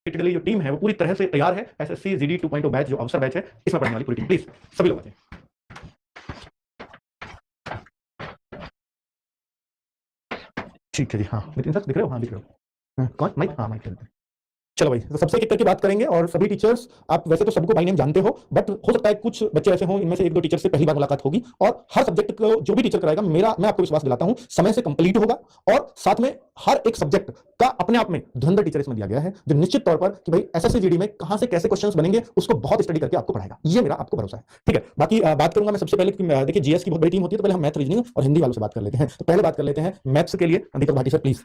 लिए जो टीम है वो पूरी तरह से तैयार है। एसएससी जीडी 2.0 बैच जो अवसर बैच है इसमें पढ़ने वाली पूरी टीम, प्लीज सभी लोग आ जाएं। ठीक है जी, हाँ नितिन सर दिख रहे हो? हाँ दिख रहे हो। कौन माइक? हाँ माइक। चलो भाई, तो सबसे एक करके बात करेंगे और सभी टीचर्स, आप वैसे तो सबको बाय नेम जानते हो, बट हो सकता है कुछ बच्चे ऐसे हों, इनमें से एक दो टीचर से पहली बार मुलाकात होगी। और हर सब्जेक्ट को जो भी टीचर कराएगा, मैं आपको विश्वास दिलाता हूं समय से कंप्लीट होगा। और साथ में हर एक सब्जेक्ट का अपने आप में धुरंधर टीचर इसमें दिया गया है, जो निश्चित तौर पर कि भाई एसएससी जीडी में कहां से कैसे क्वेश्चंस बनेंगे उसको बहुत स्टडी करके आपको पढ़ाएगा। ये मेरा आपको भरोसा है, ठीक है। बाकी बात करूंगा मैं सबसे पहले, देखिए जीएस की बहुत बड़ी टीम होती है, तो पहले हम मैथ, रीजनिंग और हिंदी वालों से बात कर लेते हैं। तो पहले बात कर लेते हैं मैथ्स के लिए Deepak Bhati sir, please.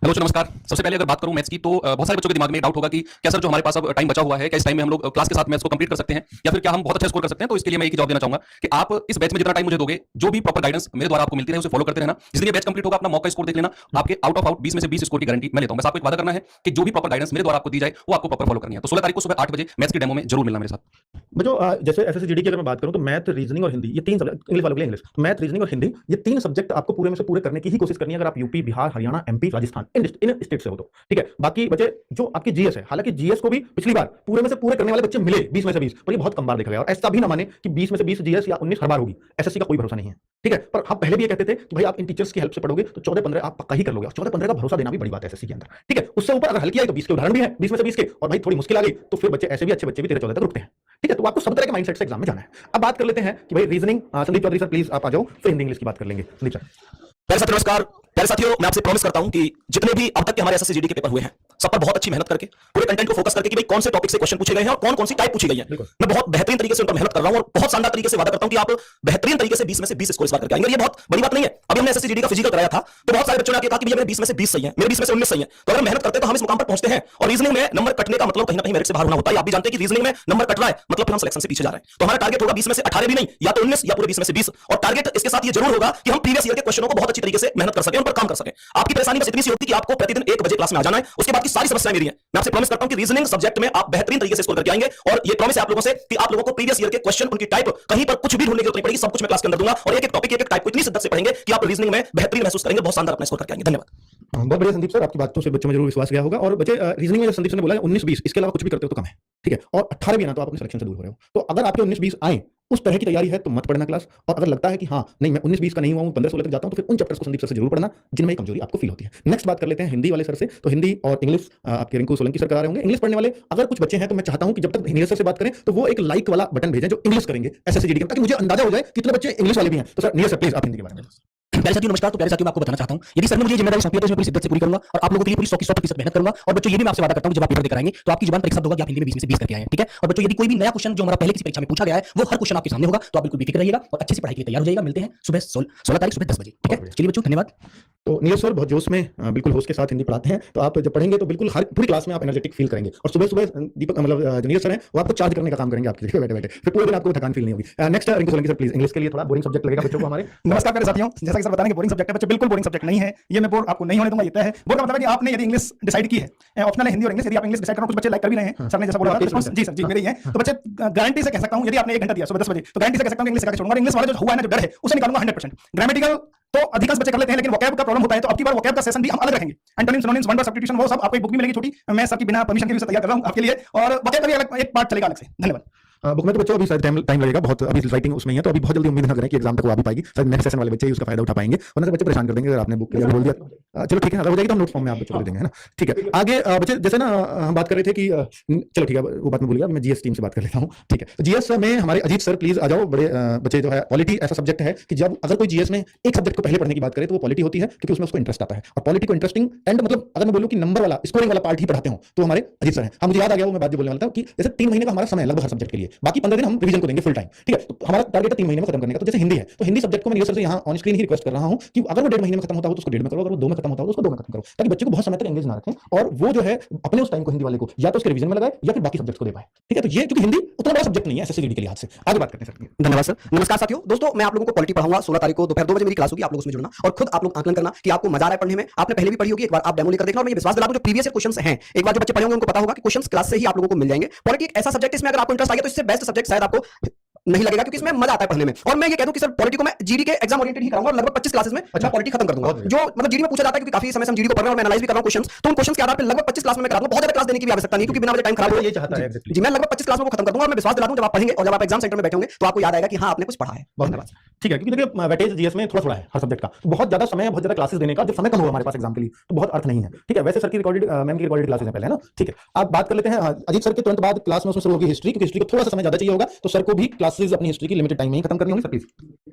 Hello sir, नमस्कार। सबसे पहले अगर बात करूं मैथ्स की, तो बहुत सारे बच्चों के दिमाग में एक डाउट होगा कि क्या सर जो हमारे पास अब टाइम बचा हुआ है, क्या इस टाइम में हम लोग क्लास के साथ मैथ्स को कंप्लीट कर सकते हैं, या फिर क्या हम बहुत अच्छा स्कोर कर सकते हैं। तो इसके लिए मैं एक ही जवाब देना चाहूंगा कि आप इस बैच में जितना टाइम मुझे दोगे, जो भी प्रॉपर गाइडेंस मेरे द्वारा आपको मिलती है उसे फॉलो करते रहना। जिस दिन ये बैच कंप्लीट होगा, अपना मॉक का स्कोर देख लेना, आपके आउट ऑफ आउट 20 में से 20 स्कोर की गारंटी मैं लेता हूं। बस आपको एक वादा करना है कि जो भी प्रॉपर गाइडेंस मेरे द्वारा आपको दी जाए वो आपको प्रॉपर फॉलो करनी है। तो 16 तारीख को सुबह 8 बजे मैथ्स की डेमो में जरूर मिलना मेरे साथ। जो जैसे एसएससी जीडी की अगर मैं बात करूं तो मैथ, रीजनिंग और हिंदी, ये तीन सब्जेक्ट, इंग्लिश वालों के लिए इंग्लिश, मैथ, रीजनिंग और हिंदी, ये तीन सब्जेक्ट आपको पूरे में से पूरे करने की ही कोशिश करनी है, अगर आप यूपी, बिहार, हरियाणा, एमपी, राजस्थान इन स्टेट से हो तो, ठीक है। बाकी बचे जो आपकी जीएस है, हालांकि जीएस को भी पिछली बार पूरे में से पूरे करने वाले बच्चे मिले 20 में से 20, पर ये बहुत कम बार देखा गया। और ऐसा भी ना माने कि 20 में से 20 जीएस या 19 हर बार होगी, एसएससी का कोई भरोसा नहीं है, ठीक है। पर हम पहले भी ये कहते थे कि भाई आप इन टीचर्स की हेल्प से पढ़ोगे तो 14-15 आप पक्का ही कर लोगे। और 14-15 का भरोसा देना भी बड़ी बात है एसएससी के अंदर, ठीक है। उससे ऊपर अगर हल्की आई तो 20 के उदाहरण भी है, 20 में से 20 के, और भाई थोड़ी मुश्किल आ गई तो फिर बच्चे ऐसे भी, अच्छे बच्चे भी 13-14 तक रुकते हैं, ठीक है। तो आपको सब तरह के माइंडसेट से एग्जाम में जाना है। अब बात कर लेते हैं कि भाई reasoning, Sandeep Chaudhary sir please आप आ जाओ, फिर हिंदी इंग्लिश की बात कर लेंगे। संदीप सर। प्यारे साथियों, नमस्कार। प्यारे साथियों, मैं आपसे प्रॉमिस करता हूं कि जितने भी अब तक के हमारे एसएससी जीडी के पेपर हुए हैं, सब पर बहुत अच्छी मेहनत करके पूरे कंटेंट को फोकस करके कि भाई कौन से टॉपिक से क्वेश्चन पूछे गए हैं और कौन कौन सी टाइप पूछी गई है, मैं बहुत बेहतरीन तरीके से उन पर मेहनत कर रहा हूं और बहुत शानदार तरीके से वादा करता हूं कि आप बेहतरीन तरीके से 20 में से 20 स्कोर इस बार करके आएंगे। ये बहुत बड़ी बात नहीं है। अभी हमने एसएससी जीडी का फिजिकल कराया था तो बहुत सारे बच्चों ने आके कहा कि भैया मेरे 20 में से 20 सही है, मेरे 20 में से 19 सही है। तो अगर मेहनत करते हैं तो हम इस मुकाम पर पहुंचते हैं। और रीजनिंग में नंबर कटने का मतलब कहीं ना कहीं मेरिट से बाहर होना होता है। आप भी जानते हैं कि रीजनिंग में नंबर कट रहा है मतलब फिर हम सिलेक्शन से पीछे जा रहे हैं। तो हमारा टारगेट होगा 20 में से 18 भी नहीं, या तो 19 या पूरे 20 में से 20। और टारगेट इसके साथ ये जरूर होगा कि हम प्रीवियस ईयर के क्वेश्चनों को बहुत अच्छी तरीके से मेहनत कर सकें, उन पर काम कर सकें। आपकी परेशानी बस इतनी सी होती है कि आपको प्रतिदिन 1 बजे क्लास में आ जाना है, उसके बाद की सारी समस्याएं मेरी हैं। मैं आपसे प्रॉमिस करता हूं कि रीजनिंग सब्जेक्ट में आप बेहतरीन तरीके से स्कोर करके आएंगे। और ये प्रॉमिस है आप लोगों से कि आप लोगों को प्रीवियस ईयर के क्वेश्चन, उनकी टाइप, कहीं पर कुछ भी ढूंढने की जरूरत नहीं पड़ेगी, सब कुछ मैं क्लास के अंदर दूंगा। और एक एक टॉपिक, एक एक टाइप को इतनी शिद्दत से पढ़ेंगे कि आप रीजनिंग में बेहतरीन महसूस करेंगे, बहुत शानदार अपना स्कोर करके आएंगे। धन्यवाद। बहुत बढ़िया संदीप सर, आपकी बातों से बच्चों में जरूर विश्वास गया होगा। और बच्चे रीजनिंग में संदीप सर ने बोला है 19-20, इसके अलावा कुछ भी करते हो तो कम है, ठीक है। और 18 भी है ना तो आप अपने सिलेक्शन से दूर हो रहे हो। तो अगर आपके 19-20 आए, उस तरह की तैयारी है तो मत पढ़ना क्लास। और अगर लगता है कि हाँ नहीं मैं 19-20 का नहीं हुआ हूं, 15-16 तक जाता हूं, तो फिर उन चैप्टर्स को संदीप सर से जरूर पढ़ना जिनमें ये कमजोरी आपको फील होती है। नेक्स्ट बात कर लेते हैं हिंदी वाले सर से। तो हिंदी और इंग्लिश आपके रिंकू सोलंकी सर करा रहे होंगे। इंग्लिश पढ़ने वाले अगर कुछ बच्चे हैं तो मैं चाहता हूं कि जब तक नीरज सर से बात करें तो वो एक लाइक वाला बटन भेजें जो इंग्लिश करेंगे एसएससी जीडी के, ताकि मुझे अंदाजा हो जाए कितने बच्चे इंग्लिश वाले भी हैं। तो सर नीरज सर प्लीज आप हिंदी के बारे में। प्यारे साथियों नमस्कार। तो प्यारे साथियों मैं आपको बताना चाहता हूं, यदि सर ने मुझे ये जिम्मेदारी सौंपी है तो मैं पूरी शिद्दत से पूरी करूंगा और आप लोगों के लिए पूरी 100% मेहनत करूंगा। और बच्चों ये भी मैं आपसे वादा करता हूं कि जब आप पेपर देकर आएंगे तो आपकी जुबान पर एक शब्द होगा कि आप हिंदी में 20 में से 20 करके आए हैं, ठीक है। और बच्चों यदि कोई भी नया क्वेश्चन जो हमारा पहले किसी परीक्षा में पूछा गया है वो हर क्वेश्चन आपके सामने होगा, तो आप बिल्कुल बेफिक्र रहिएगा और अच्छे से पढ़ाई के लिए तैयार हो जाइएगा। मिलते हैं सुबह 16 तारीख सुबह 10 बजे, ठीक है। चलिए बच्चों धन्यवाद। तो नीरज सर बहुत जोश में, बिल्कुल होश के साथ हिंदी पढ़ाते हैं, तो आप जब पढ़ेंगे तो बिल्कुल हर पूरी क्लास में आप एनर्जेटिक फील करेंगे। और सुबह सुबह दीपक मतलब जो नीरज सर हैं वो आपको चार्ज करने का काम करेंगे आपके लिए बैठे बैठे, फिर पूरे दिन आपको थकान फील नहीं होगी। Next Rinku Solanki sir please, English के लिए थोड़ा बोरिंग सब्जेक्ट लगेगा बच्चों को हमारे। नमस्कार प्यारे साथियों, जैसा कि सर बताने के बोरिंग सब्जेक्ट है, बच्चे बिल्कुल बोरिंग सब्जेक्ट नहीं है। ये मैं बोर्ड आपको नहीं होने दूंगा, ये तय है। बोर्ड का मतलब है कि आपने यदि इंग्लिश डिसाइड की है, ऑप्शनल है हिंदी और इंग्लिश, यदि आप इंग्लिश डिसाइड करना, कुछ बच्चे लाइक कर भी रहे हैं, सर ने जैसा बोला था जी सर जी मेरे ही है। तो बच्चे गारंटी से कह सकता हूं, यदि आपने 1 घंटा दिया सुबह 10 बजे तो गारंटी से कह सकता हूं कि इंग्लिश सिखा के छोड़ूंगा। इंग्लिश वाला जो हुआ है ना, जो डर है उसे निकालूंगा 100%। ग्रामेटिकल तो अधिकांश बच्चे कर लेते हैं, लेकिन वोकैब का प्रॉब्लम होता है, तो अब की बार वोकैब का सेशन भी हम अलग रखेंगे। Antonyms, synonyms, one word substitution, वो सब आपको एक बुक भी मिलेगी छोटी, मैं सबकी बिना परमिशन के भी तैयार कर रहा हूं आपके लिए। और वोकैब का भी अलग एक पार्ट चलेगा अलग से। धन्यवाद। बुक में तो बच्चों अभी शायद टाइम लगेगा बहुत, अभी राइटिंग उसमें ही है, तो अभी बहुत जल्दी उम्मीद ना करें कि एग्जाम तक वो आ भी पाएगी। शायद नेक्स्ट सेशन वाले बच्चे ही उसका फायदा उठा पाएंगे, वरना बच्चे परेशान कर देंगे अगर आपने बुक के लिए बोल दिया। चलो ठीक है, अगर हो जाएगी तो हम नोट फॉर्म में आप बच्चों को दे देंगे, है ना। ठीक है आगे बच्चे, जैसे ना हम बात कर रहे थे कि चलो ठीक है वो बात मैं भूल गया, मैं जीएस टीम से बात कर लेता हूँ, ठीक है। तो जीएस में हमारे अजीत सर प्लीज आ जाओ। बड़े बच्चे जो है पॉलिटी ऐसा सब्जेक्ट है कि जब अगर कोई जीएस में एक सब्जेक्ट को पहले पढ़ने की बात करे तो वो पॉलिटी होती है, क्योंकि उसमें उसको इंटरेस्ट आता है। और पॉलिटी को इंटरेस्टिंग एंड मतलब अगर मैं बोलूं कि नंबर वाला स्कोरिंग वाला पार्ट ही पढ़ाते हो तो हमारे अजीत सर हैं। हाँ मुझे याद आ गया वो मैं बात जो बोलने वाला था कि जैसे 3 महीने का हमारा समय लगभग हर सब्जेक्ट के लिए, बाकी 15 दिन हम रिवीजन को देंगे फुल टाइम, ठीक है। तो हमारा टारगेट है 3 महीने में खत्म करने का। तो जैसे हिंदी है तो हिंदी सब्जेक्ट को मैं नीरज सर से यहाँ ऑन स्क्रीन ही रिक्वेस्ट कर रहा हूँ कि अगर वो 1.5 महीने में खत्म होता हो तो उसको 1.5 में करो, अगर वो 2 में खत्म होता हो तो उसको 2 में खत्म करो, ताकि बच्चे को बहुत समय तक एंगेज ना रखें और वो जो है अपने उस टाइम को हिंदी वाले को या तो उसके रिवीजन में लगाए या फिर बाकी सब्जेक्ट को दे पाए, ठीक है। तो ये क्योंकि हिंदी उतना बड़ा सब्जेक्ट नहीं है एसएससी जीडी के लिहाज से। आगे बात करते हैं सर। धन्यवाद सर। नमस्कार साथियों, दोस्तों मैं आप लोगों को पॉलिटी पढ़ाऊंगा। 16 तारीख को दोपहर 2 बजे मेरी क्लास होगी, आप लोग उसमें जुड़ना और खुद आप लोग आकलन करना कि आपको मजा आ रहा है पढ़ने में। आपने पहले भी पढ़ी होगी, एक बार आप डेमो लेकर देखना। और मैं विश्वास दिला दूं जो प्रीवियस ईयर क्वेश्चंस हैं, एक बार जो बच्चे पढ़े होंगे उनको पता होगा कि क्वेश्चंस क्लास से ही आप लोगों को मिल जाएंगे। पॉलिटी एक ऐसा सब्जेक्ट इसमें अगर आपको इंटरेस्ट आ गया तो इससे बेस्ट सब्जेक्ट शायद आपको नहीं लगेगा, क्योंकि इसमें मजा आता है पढ़ने में। और मैं ये कह दूं कि सर पॉलिटी को मैं जीडी के एग्जाम ओरिएंटेड ही कराऊंगा और लगभग 25 क्लासेस में मैं पॉलिटी खत्म कर दूंगा। जो मतलब जीडी में पूछा जाता है, क्योंकि काफी समय से हम जीडी को पढ़ रहे हैं और मैं एनालाइज भी कर रहा हूं क्वेश्चंस, तो उन क्वेश्चंस के आधार पर लगभग 25 क्लास में मैं करा दूंगा। बहुत ज्यादा क्लास देने की भी आवश्यकता नहीं, क्योंकि बिना वजह टाइम खराब हो ये चाहता है जी, मैं लगभग 25 क्लास में वो खत्म कर दूंगा। और मैं विश्वास दिला दूं, जब आप पढ़ेंगे और जब आप एग्जाम सेंटर में बैठे होंगे तो आपको याद आएगा कि हाँ आपने कुछ पढ़ा है। धन्यवाद। ठीक है, क्योंकि देखिए वेटेज जीएस में थोड़ा है हर सब्जेक्ट का, तो बहुत ज्यादा समय, बहुत ज्यादा क्लासेस देने का जब समय कम होगा हमारे पास एग्जाम के लिए तो बहुत अर्थ नहीं है। ठीक है, वैसे सर की रिकॉर्डेड मैम की रिकॉर्डेड क्लासेस हैं पहले, है ना। ठीक है, आप बात कर लेते हैं अजीत सर के तुरंत बाद क्लास में उसमें शुरू होगी हिस्ट्री, क्योंकि हिस्ट्री को थोड़ा सा समय ज्यादा चाहिए होगा, तो सर को भी क्लासेस अपनी हिस्ट्री की लिमिटेड टाइम में ही खत्म करनी होगी। Sir please.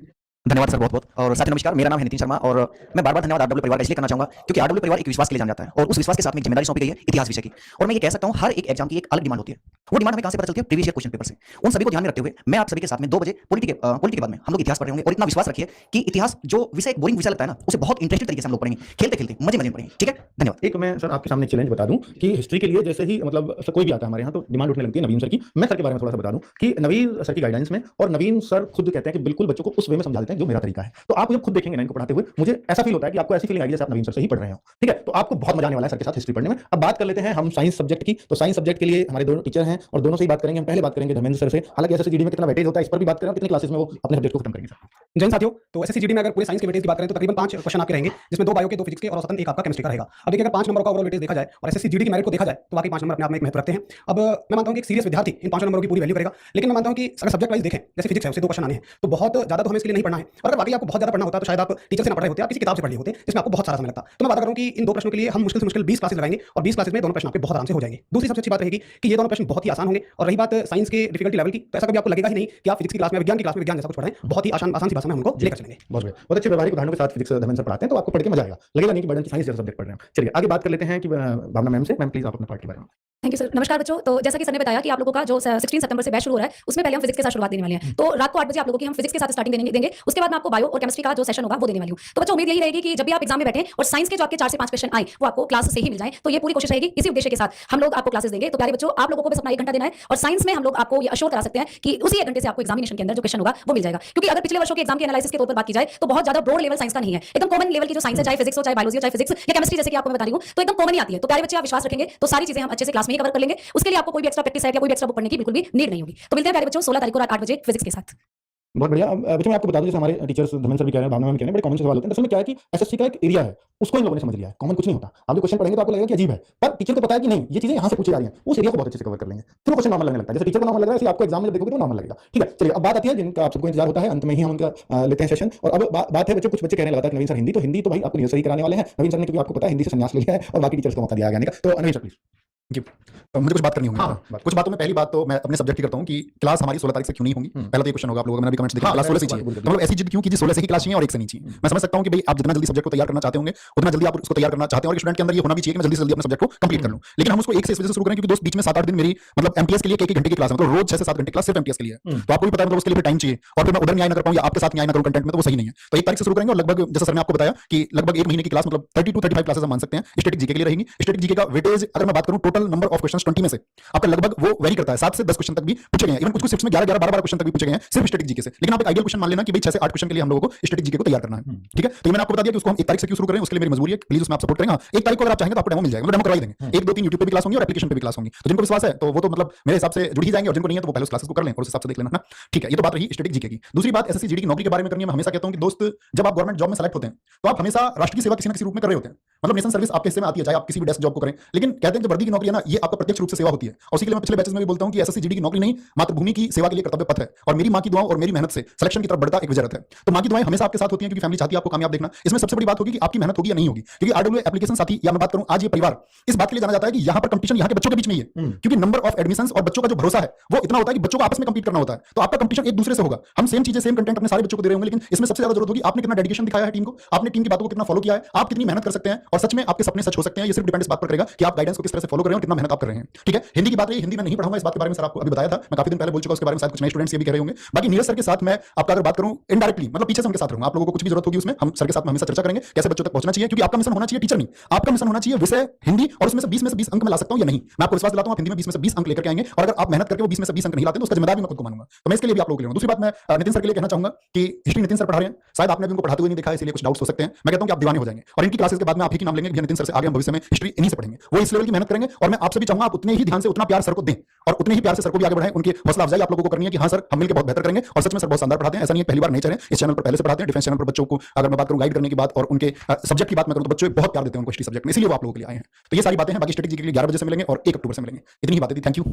धन्यवाद सर, बहुत बहुत। और साथियों नमस्कार, मेरा नाम है नितिन शर्मा और मैं बार बार धन्यवाद आरडब्ल्यू परिवार का इसलिए करना चाहूंगा क्योंकि आरडब्ल्यू परिवार एक विश्वास के लिए जाना जाता है और उस विश्वास के साथ में एक जिम्मेदारी सौंपी गई है इतिहास विषय की। और मैं ये कह सकता हूं हर एक एग्जाम की एक अलग डिमांड होती है। वो डिमांड हमें कहां से पता चलती है? प्रीवियस ईयर क्वेश्चन पेपर से। उन सभी को ध्यान में रखते हुए मैं आप सभी के साथ में 2 बजे पॉलिटी के बाद में हम लोग इतिहास पढ़ रहे होंगे। और इतना विश्वास रखिए कि इतिहास जो विषय एक बोरिंग विषय लगता है ना, उसे बहुत इंटरेस्टिंग तरीके से हम लोग पढ़ेंगे, खेलते खेलते मजे मजे में पढ़ेंगे। ठीक है, धन्यवाद। एक मैं सर आपके सामने चैलेंज बता दूं कि हिस्ट्री के लिए जैसे ही मतलब सर कोई भी आता है हमारे यहाँ तो डिमांड उठने लगती है नवीन सर की। मैं सर के बारे में थोड़ा सा बता दूं कि नवीन सर की गाइडेंस में, और नवीन सर खुद कहते हैं कि बिल्कुल बच्चों को उस वे में समझा देते हैं जो मेरा तरीका है। तो आप जब खुद देखेंगे ना इनको पढ़ाते हुए, मुझे ऐसा फील होता है कि आपको ऐसी फीलिंग आएगी जैसे आप नवीन सर से ही पढ़ रहे हो। ठीक है, तो आपको बहुत मजा आने वाला है सर के साथ हिस्ट्री पढ़ने में। अब बात कर लेते हैं हम साइंस सब्जेक्ट की। तो साइंस सब्जेक्ट के लिए हमारे दोनों टीचर हैं और दोनों से ही बात करेंगे। हम पहले बात करेंगे धर्मेंद्र सर से, हालांकि एसएससीजीडी में कितना वेटेज होता है इस पर भी बात करें, कितनी क्लासेस में वो अपने सब्जेक्ट को खत्म करेंगे सर। जैन साथियों, तो एसएससीजीडी में अगर पूरे साइंस के वेटेज की बात करें तो तकरीबन 5 क्वेश्चन आपके रहेंगे, जिसमें 2 बायो के, 2 फिजिक्स के और औसतन 1 आपका केमिस्ट्री का रहेगा। अब देखिए, अगर 5 नंबर का ओवरऑल वेटेज देखा जाए और एसएससीजीडी की मेरिट को देखा जाए तो वाकई 5 नंबर अपने आप में एक महत्व रखते हैं। अब मैं मानता हूं कि एक सीरियस विद्यार्थी इन 5 नंबरों की पूरी वैल्यू करेगा, लेकिन मैं मानता हूं कि अगर सब्जेक्ट वाइज देखें, जैसे फिजिक्स है उससे 2 क्वेश्चन आने हैं, तो बहुत ज्यादा तो हमें इसके लिए नहीं पढ़ना है। और अगर वाकई आपको बहुत ज्यादा पढ़ना होता तो शायद आप टीचर से ना पढ़ रहे होते, आप किसी किताब से पढ़ रहे होते, जिसमें आपको बहुत सारा समय लगता। तो मैं बात कर रहा हूं कि इन 2 प्रश्नों के लिए हम मुश्किल से मुश्किल 20 क्लासेस लगाएंगे और 20 क्लासेस में दोनों प्रश्न आपके बहुत आराम से हो जाएंगे। दूसरी सबसे अच्छी बात रहेगी कि ये दोनों प्रश्न बहुत ही आसान होंगे। और रही बात साइंस के डिफिकल्टी लेवल की, तो ऐसा कभी आपको लगेगा ही नहीं कि आप फिजिक्स की क्लास में, विज्ञान की क्लास में विज्ञान जैसा कुछ पढ़ रहे हैं। बहुत ही आसान सी भाषा में हम उनको लेकर चलेंगे। बहुत अच्छे व्यवहारिक उदाहरणों के साथ फिजिक्स धर्मेंद्र सर पढ़ाते हैं, तो आपको पढ़ के मजा आएगा, लगेगा नहीं कि बर्डन की साइंस जैसा सब्जेक्ट पढ़ रहे हैं। चलिए आगे बात कर लेते हैं कि भावना मैम से। मैम प्लीज आप अपने पार्ट के बारे में। Thank you sir. नमस्कार बच्चों। तो जैसा कि सर ने बताया कि आप लोगों का जो 16 सितंबर से बैच शुरू हो रहा है, उसमें पहले हम फिजिक्स के साथ शुरुआत देने वाले हैं। तो रात को 8 बजे आप लोगों की हम फिजिक्स के साथ स्टार्टिंग देंगे। उसके बाद मैं आपको बायो और केमिस्ट्री का जो सेशन होगा वो देने वाली हूं। तो बच्चों उम्मीद यही रहेगी कि जब भी आप एग्जाम में बैठे और साइंस के जो आपके 4 से 5 क्वेश्चन आए वो आपको क्लास से ही मिल जाए। तो ये पूरी कोशिश रहेगी, इसी उद्देश्य के साथ हम लोग आपको क्लासेस देंगे। तो प्यारे बच्चों, आप लोगों को बस अपना 1 घंटा देना है और साइंस में हम लोग आपको ये अश्योर करा सकते हैं कि उसी 1 घंटे से आपको एग्जामिनेशन के अंदर जो क्वेश्चन होगा वो मिल जाएगा। क्योंकि अगर पिछले वर्षों के एग्जाम के एनालिसिस के तौर पर बात की जाए तो बहुत ज्यादा ब्रॉड लेवल साइंस का नहीं है, एकदम कॉमन लेवल की जो साइंस है, चाहे फिजिक्स हो, चाहे बायोलॉजी हो, चाहे फिजिक्स या केमिस्ट्री, जैसे कि आपको मैं बता रही हूं, तो एकदम कॉमन ही आती है। तो प्यारे बच्चे, आप विश्वास रखेंगे तो सारी चीजें हम अच्छे से क्लास में ही कवर कर लेंगे। उसके लिए आपको कोई भी एक्स्ट्रा प्रैक्टिस या कोई भी एक्स्ट्रा बुक पढ़ने की बिल्कुल भी नीड नहीं होगी। तो मिलते हैं प्यारे बच्चों 16 तारीख को रात 8 बजे फिजिक्स के साथ। बहुत बढ़िया। बच्चों मैं आपको बता दूं, जैसे हमारे टीचर्स धर्मेंद्र सर भी कह रहे हैं, भावना मैम कह रहे हैं, बड़े कॉमन से सवाल होते हैं। दरअसल में क्या है कि एसएससी का एक एरिया है, उसको इन लोगों ने समझ लिया है। कॉमन कुछ नहीं होता। आप जो क्वेश्चन पढ़ेंगे तो आपको लगेगा कि अजीब है, पर टीचर को पता है कि नहीं ये चीजें यहाँ से पूछी जा रही हैं, उस एरिया को बहुत अच्छे से कवर कर लेंगे, फिर वो क्वेश्चन नॉर्मल लगने लगता है। जैसे टीचर को नॉर्मल लग रहा है, आपको एग्जाम में जब देखोगे तो नॉर्मल लगेगा। ठीक है, चलिए अब बात आती है जिनका आप सबको इंतजार होता है, अंत में ही हम उनका लेते हैं सेशन। और अब बात है बच्चों, कुछ बच्चे कहने लगा था नवीन सर हिंदी, तो हिंदी तो भाई आपको सही कराने वाले हैं नवीन सर ने, क्योंकि आपको पता है हिंदी से संन्यास ले लिया है और बाकी टीचर्स को मौका दिया गया। तो नवीन सर प्लीज। मुझे कुछ बात करनी होगी। कुछ बातों में पहली बात तो मैं अपने सब्जेक्ट की करता हूं कि क्लास हमारी 16 तारीख से क्यों नहीं होगी। पहला तो ये क्वेश्चन होगा आप लोगों का, मैंने भी कमेंट्स देखे क्लास 16 से चाहिए, तो मतलब ऐसी जिद क्यों की 16 से ही क्लास चाहिए और 1 से नहीं चाहिए। मैं समझ सकता हूं कि भाई आप जितना जल्दी सब्जेक्ट को तैयार करना चाहते होंगे उतना जल्दी आप उसको तैयार करना चाहते हैं और स्टूडेंट के अंदर ये होना भी चाहिए कि मैं जल्दी से जल्दी अपने सब्जेक्ट को कंप्लीट कर लूं। लेकिन हम उसको 1 से इस वजह से शुरू करें क्योंकि दोस्त बीच में 7-8 दिन मेरी मतलब एमटीएस के लिए 1 घंटे की क्लास है, मतलब रोज 6 से 7 घंटे क्लास सिर्फ एमटीएस के लिए है। तो आपको भी पता है मतलब उसके लिए टाइम चाहिए और फिर मैं उधर न्याय ना कर पाऊं या आपके साथ न्याय ना करूं कंटेंट में, तो वो सही नहीं है। तो 1 तारीख से शुरू करेंगे और लगभग जैसा सर ने आपको बताया कि लगभग 1 महीने की क्लास मतलब 30 to 35 क्लासेस हम मान सकते हैं स्टैटिक जीके के लिए रहेंगी। स्टैटिक जीके का वेटेज अगर मैं बात करूं टोटल नंबर ऑफ क्वेश्चंस 20 में से आपका लगभग वो वेरी करता है, 7 से 10 क्वेश्चन तक भी पूछे गए हैं। इवन कुछ शिफ्ट्स में 11-11, 12-12 क्वेश्चन तक भी पूछे गए हैं सिर्फ स्टैटिक जीके से। लेकिन आप एक आइडियल क्वेश्चन मान लेना कि भाई 6 से 8 क्वेश्चन के लिए हम लोगों को स्टैटिक जीके को तैयार करना है। ठीक है, तो मैंने आपको बता दिया कि उसको हम 1 तारीख से क्यों शुरू करें, उसके लिए मेरी मजबूरी है, प्लीज उसमें आप सपोर्ट करेंगे। 1 तारीख को अगर आप चाहेंगे तो आपको डेमो मिल जाएगा, मतलब डेमो करवा देंगे। 1, 2, 3 यूट्यूब पे भी क्लास होंगी और एप्लीकेशन पे भी क्लास होंगी। तो जिनको विश्वास है तो वो तो मतलब मेरे हिसाब से जुड़ ही जाएंगे और जिनको नहीं है तो वो पहले उस क्लासेस को कर लें और उस हिसाब से देख लेना ना। ठीक है, ये तो बात रही स्टैटिक जीके की। दूसरी बात एसएससी जीडी की नौकरी के बारे में करनी है। मैं हमेशा कहता हूं कि दोस्त जब आप गवर्नमेंट जॉब में सेलेक्ट होते हैं तो आप हमेशा राष्ट्र की सेवा किसी न किसी रूप में कर रहे होते हैं, मतलब नेशन सर्विस आपके हिस्से में आती है, चाहे आप किसी भी डेस्क जॉब को करें। लेकिन कहते हैं जो वर्दी की नौकरी है ना, ये आपका प्रत्यक्ष रूप से सेवा होती है। और उसी के लिए मैं पिछले बैचेस में भी बोलता हूं कि एसएससी जीडी की नौकरी नहीं, मातृभूमि की सेवा के लिए कर्तव्य पथ है। और मेरी मां की दुआओं और मेरी मेहनत से सिलेक्शन की तरफ बढ़ता एक वजह है। तो मां की दुआएं हमेशा आपके साथ होती हैं क्योंकि फैमिली चाहती है आपको कामयाब देखना। इसमें सबसे बड़ी बात होगी कि आपकी मेहनत होगी या नहीं होगी, क्योंकि आरडब्ल्यू एप्लीकेशन साथी या मैं बात करूं आज ये परिवार इस बात के लिए जाना जाता है कि यहां पर कंपटीशन यहां के बच्चों के बीच में ही है, क्योंकि नंबर ऑफ एडमिशंस और बच्चों का जो भरोसा है वो इतना होता है कि बच्चों को आपस में कंपीट करना होता है। तो आपका कंपटीशन एक दूसरे से होगा। हम सेम चीजें सेम कंटेंट अपने सारे बच्चों को दे रहे होंगे, लेकिन इसमें सबसे ज्यादा जरूरत होगी आपने कितना डेडिकेशन दिखाया है टीम को, आपने टीम की बातों को कितना फॉलो किया है, आप कितनी मेहनत कर सकते हैं और सच में आपके सपने सच हो सकते हैं। ये सिर्फ डिपेंड इस बात पर करेगा कि आप गाइडेंस को किस तरह से फॉलो कर रहे हैं और कितना मेहनत आप कर रहे हैं। ठीक है, हिंदी की बात रही, हिंदी में नहीं पढ़ाऊंगा, इस बात के बारे में सर आपको अभी बताया था, मैं काफी दिन पहले बोल चुका, उसके बारे में शायद कुछ नए स्टूडेंट्स ये भी कह रहे होंगे। बाकी नीरज सर के साथ मैं आपका अगर बात करूं इनडायरेक्टली मतलब पीछे से उनके साथ रहूंगा, आप लोगों को कुछ भी जरूरत होगी उसमें हम सर के साथ हमेशा चर्चा करेंगे कैसे बच्चों तक पहुंचना चाहिए, क्योंकि आपका मिशन होना चाहिए टीचर नहीं, आपका मिशन होना चाहिए विषय हिंदी और उसमें से 20 में से 20 अंक मैं ला सकता हूं या नहीं। मैं आपको विश्वास दिलाता हूं आप हिंदी में 20 में से 20 अंक लेकर के आएंगे और अगर आप मेहनत करके वो 20 में से 20 अंक नहीं लाते तो उसका जिम्मेदार भी मैं खुद को मानूंगा। तो मैं इसके लिए भी आप लोगों के लिए। दूसरी बात मैं नितिन सर के लिए कहना चाहूंगा कि हिस्ट्री नितिन सर पढ़ा रहे हैं, शायद आपने भी उनको पढ़ाते हुए नहीं देखा है, इसलिए कुछ डाउट्स हो सकते हैं। मैं कहता हूं कि आप दीवाने हो जाएंगे और इनकी क्लासेस के बाद में आप ही की नाम लेंगे कि नितिन सर से आगे हम भविष्य में हिस्ट्री इन्हीं से पढ़ेंगे। वो इस लेवल की मेहनत करेंगे और मैं आपसे भी चाहूंगा आप उतने ही ध्यान से उतना प्यार सर को दें और उतने ही प्यार से सर को भी आगे बढ़ाएं, उनकी हौसला अफजाई आप लोगों को करनी है कि हाँ सर हम मिलकर बहुत बेहतर करेंगे। और सच में सर बहुत शानदार पढ़ाते हैं, ऐसा नहीं है पहली बार नहीं चले, इस चैनल पर पहले से पढ़ाते हैं। डिफेंस चैनल पर बच्चों को अगर मैं बात करूं गाइड करने की बात और उनके सब्जेक्ट की बात मैं करूं तो बच्चे बहुत प्यार देते हैं उनको हिस्ट्री सब्जेक्ट में, इसलिए वो आप लोगों के लिए आए हैं। तो ये सारी बातें हैं, बाकी स्ट्रेटेजी के लिए 11 बजे से मिलेंगे और 1 अक्टूबर से मिलेंगे। इतनी ही बातें थी, थैंक यू।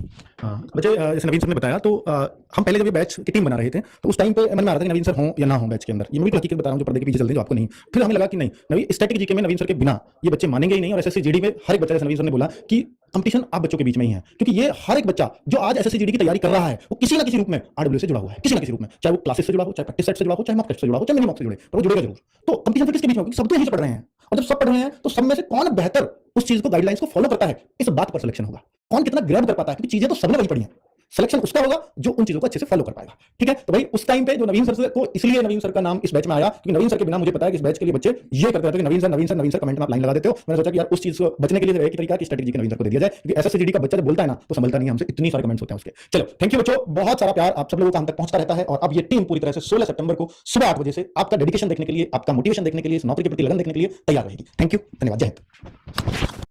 बच्चे जैसे नवीन सर ने बताया तो हम पहले जब ये बैच की टीम बना रहे थे तो उस टाइम पे मन में आ रहा था कि नवीन सर हों या ना हो बैच के अंदर। ये मैं भी हकीकत बता रहा हूं जो पर्दे के पीछे चलते हैं जो आपको नहीं। फिर हमें लगा कि नहीं, नवीन स्टैटिक जीके में नवीन सर के बिना ये बच्चे मानेंगे ही नहीं। और एसएससी जीडी में हर एक बच्चा, जैसे नवीन सर ने बोला कि कंपटीशन आप बच्चों के बीच में ही है, क्योंकि ये हर एक बच्चा जो आज एसएससी जीडी की तैयारी कर रहा है वो किसी ना किसी रूप में आरडब्ल्यू से जुड़ा हुआ है, किसी ना किसी रूप में, चाहे वो क्लासेस से जुड़ा हो, चाहे प्रैक्टिस सेट से जुड़ा हो, चाहे मॉक टेस्ट से जुड़ा हो, चाहे मिनी मॉक से जुड़े, पर वो जुड़ेगा जरूर। तो कंपटीशन फिर किसके बीच में होगी? सब तो यहीं से पढ़ रहे हैं, और जब सब पढ़ रहे हैं तो सब में से कौन बेहतर उस चीज को, गाइडलाइंस को फॉलो करता है, इस बात पर सिलेक्शन होगा। कौन कितना ग्रैब कर पाता है, क्योंकि चीजें तो सबने वही पढ़ी हैं। सिलेक्शन उसका होगा जो उन चीजों को अच्छे से फॉलो कर पाएगा। ठीक है, तो भाई उस टाइम पे जो नवीन सर को, इसलिए नवीन सर का नाम इस बैच में आया क्योंकि नवीन सर के बिना मुझे पता है कि इस बैच के लिए बच्चे ये करते रहते हैं कि नवीन सर नवीन सर नवीन सर कमेंट में आप लाइन लगा देते हो। मैंने सोचा कि यार उस चीज को बचने के लिए एक तरीका कि स्ट्रेटजी नवीन सर को दे दिया जाए, क्योंकि एसएससी जीडी का बच्चा जब बोलता है ना तो संभलता नहीं है हमसे, इतनी सारे कमेंट्स होते हैं उसके। चलो थैंक यू बच्चों, बहुत सारा प्यार आप सब लोगों का हम तक पहुंचता रहता है। और अब ये टीम पूरी तरह से 16 सितंबर को सुबह 8 बजे से आपका डेडिकेशन देखने के लिए, आपका मोटिवेशन देखने के लिए, इस नौकरी के प्रति लगन देखने के लिए तैयार रहेगी। थैंक यू, धन्यवाद, जय हिंद।